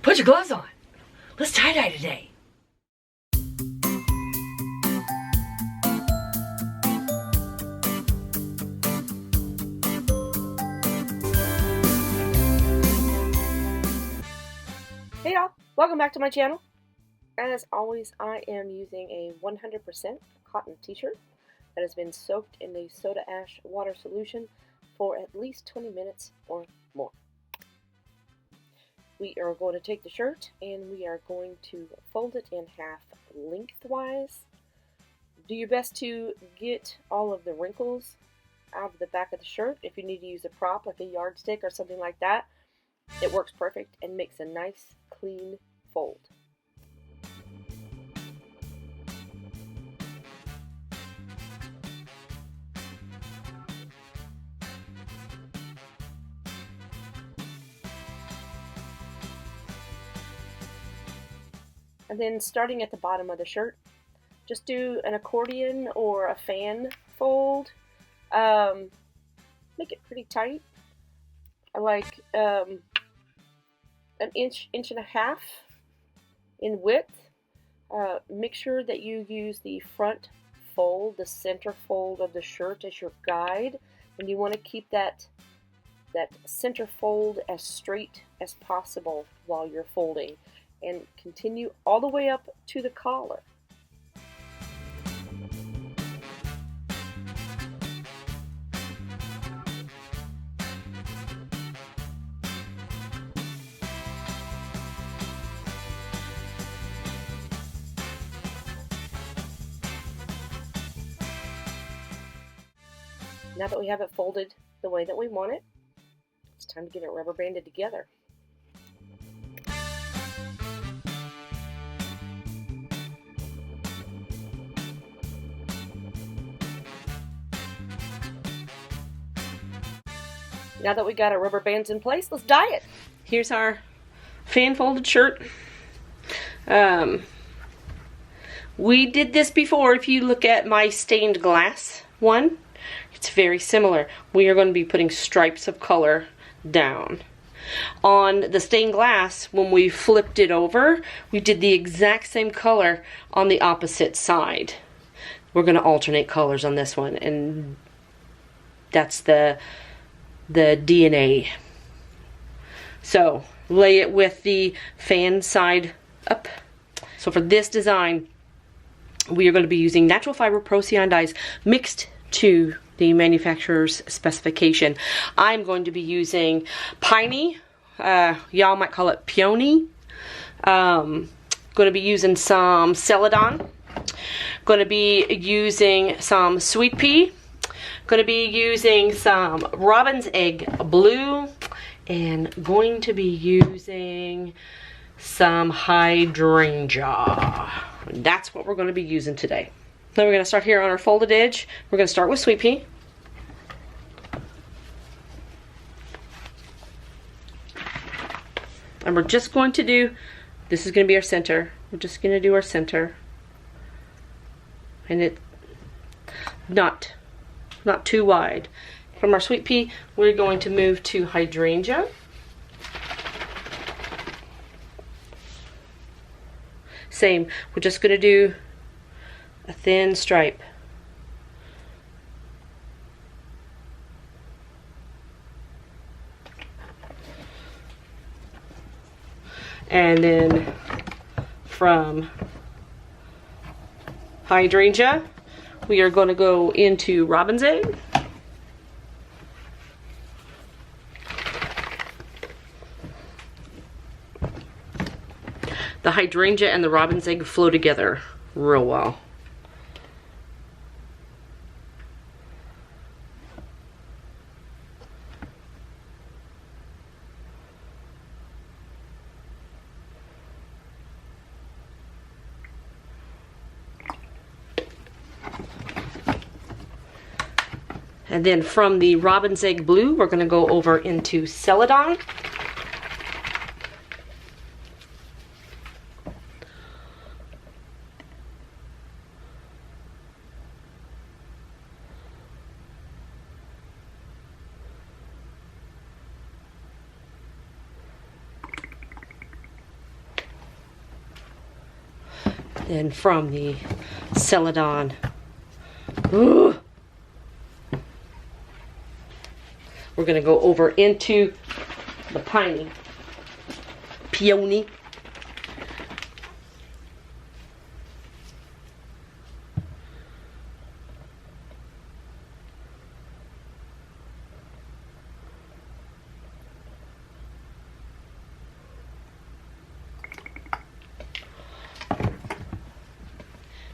Put your gloves on. Let's tie-dye today. Hey y'all, welcome back to my channel. As always, I am using a 100% cotton t-shirt that has been soaked in a soda ash water solution for at least 20 minutes or more. We are going to take the shirt and we are going to fold it in half lengthwise. Do your best to get all of the wrinkles out of the back of the shirt. If you need to use a prop like a yardstick or something like that, it works perfect and makes a nice clean fold. And then starting at the bottom of the shirt, just do an accordion or a fan fold. Make it pretty tight. I like an inch and a half in width. Make sure that you use the front fold, the center fold of the shirt as your guide, and you want to keep that center fold as straight as possible while you're folding, and continue all the way up to the collar. Now that we have it folded the way that we want it, it's time to get it rubber banded together. Now that we got our rubber bands in place, let's dye it. Here's our fan folded shirt. We did this before. If you look at my stained glass one, it's very similar. We are going to be putting stripes of color down. On the stained glass, when we flipped it over, we did the exact same color on the opposite side. We're going to alternate colors on this one, and that's the DNA. So lay it with the fan side up. So for this design, we are going to be using natural fiber procion dyes mixed to the manufacturer's specification. I'm going to be using piney. Y'all might call it peony. Going to be using some celadon. Going to be using some sweet pea. Going to be using some robin's egg blue, and going to be using some hydrangea. That's what we're going to be using today. Then we're going to start here on our folded edge. We're going to start with sweet pea. And we're just going to do, this is going to be our center. We're just going to do our center. And it, not too wide. From our sweet pea, we're going to move to hydrangea. Same, we're just going to do a thin stripe. And then from hydrangea, we are going to go into robin's egg. The hydrangea and the robin's egg flow together real well. And then from the robin's egg blue, we're going to go over into celadon. Then from the celadon, ooh, we're going to go over into the peony.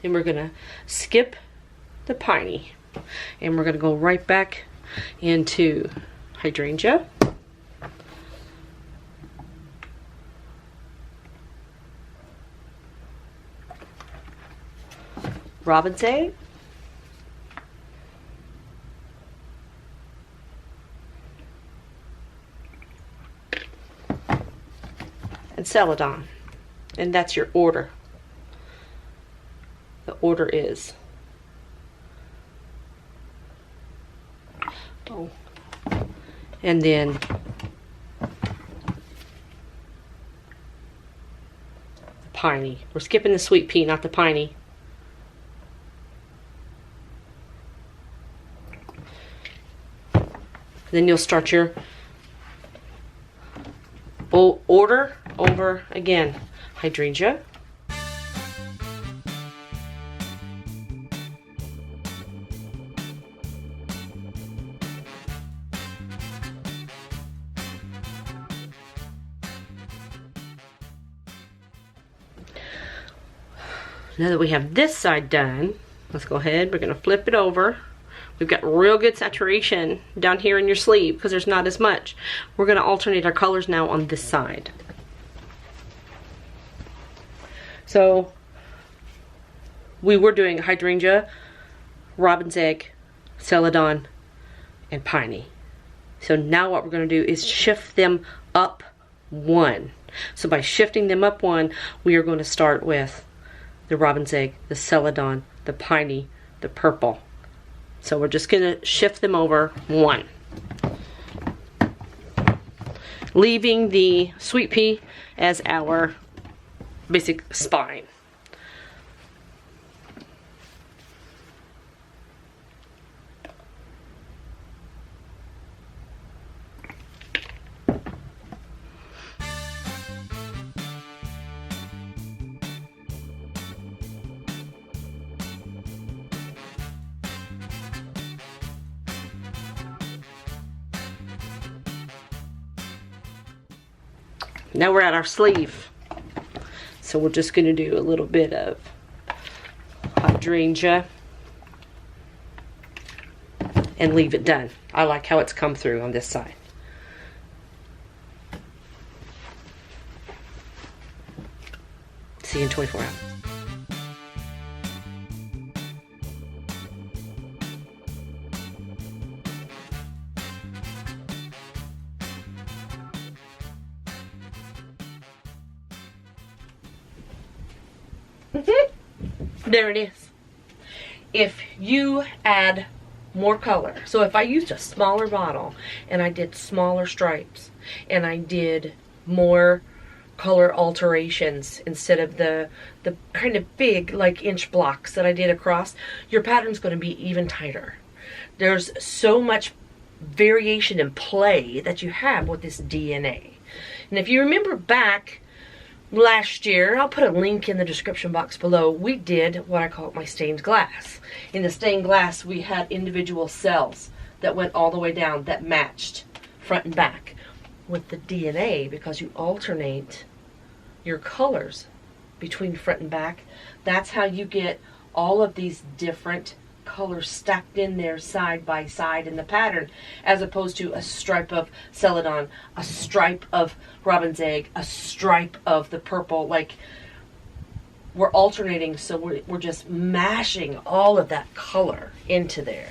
Then we're going to skip the piney and we're going to go right back into hydrangea, robin's egg, and celadon. And that's your order. The order is and then the piney. We're skipping the sweet pea, not the piney. Then you'll start your order over again. Hydrangea, now that we have this side done, let's go ahead, we're going to flip it over. We've got real good saturation down here in your sleeve because there's not as much. We're going to alternate our colors now on this side. So we were doing hydrangea, robin's egg, celadon, and piney. So now what we're going to do is shift them up one. So by shifting them up one, we are going to start with the robin's egg, the celadon, the piney, the purple. So we're just going to shift them over one. Leaving the sweet pea as our basic spine. Now we're at our sleeve. So we're just going to do a little bit of hydrangea and leave it done. I like how it's come through on this side. See you in 24 hours. There it is. If you add more color, so if I used a smaller bottle and I did smaller stripes and I did more color alterations instead of the kind of big like inch blocks that I did across, your pattern's going to be even tighter. There's so much variation and play that you have with this DNA. And if you remember back last year, I'll put a link in the description box below, we did what I call my stained glass. In the stained glass, we had individual cells that went all the way down that matched front and back. With the DNA, because you alternate your colors between front and back, that's how you get all of these different colors stacked in there side by side in the pattern, as opposed to a stripe of celadon, a stripe of robin's egg, a stripe of the purple. Like, we're alternating, so we're just mashing all of that color into there.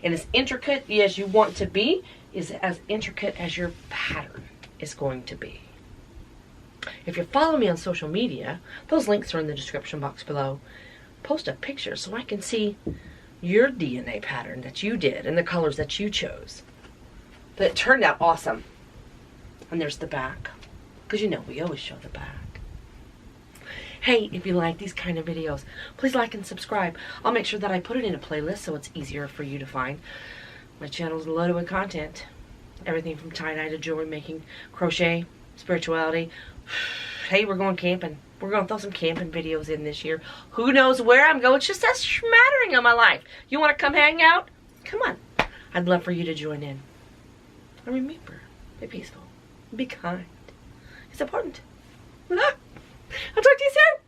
And as intricate as you want to be is as intricate as your pattern is going to be. If you follow me on social media, those links are in the description box below. Post a picture so I can see your DNA pattern that you did and the colors that you chose. But it turned out awesome. And there's the back, because you know we always show the back. Hey, if you like these kind of videos, please like and subscribe. I'll make sure that I put it in a playlist so it's easier for you to find. My channel's loaded with content. Everything from tie-dye to jewelry making, crochet, spirituality. Hey, we're going camping. We're going to throw some camping videos in this year. Who knows where I'm going? It's just a smattering of my life. You want to come hang out? Come on. I'd love for you to join in. And remember, be peaceful. Be kind. It's important. I'll talk to you soon.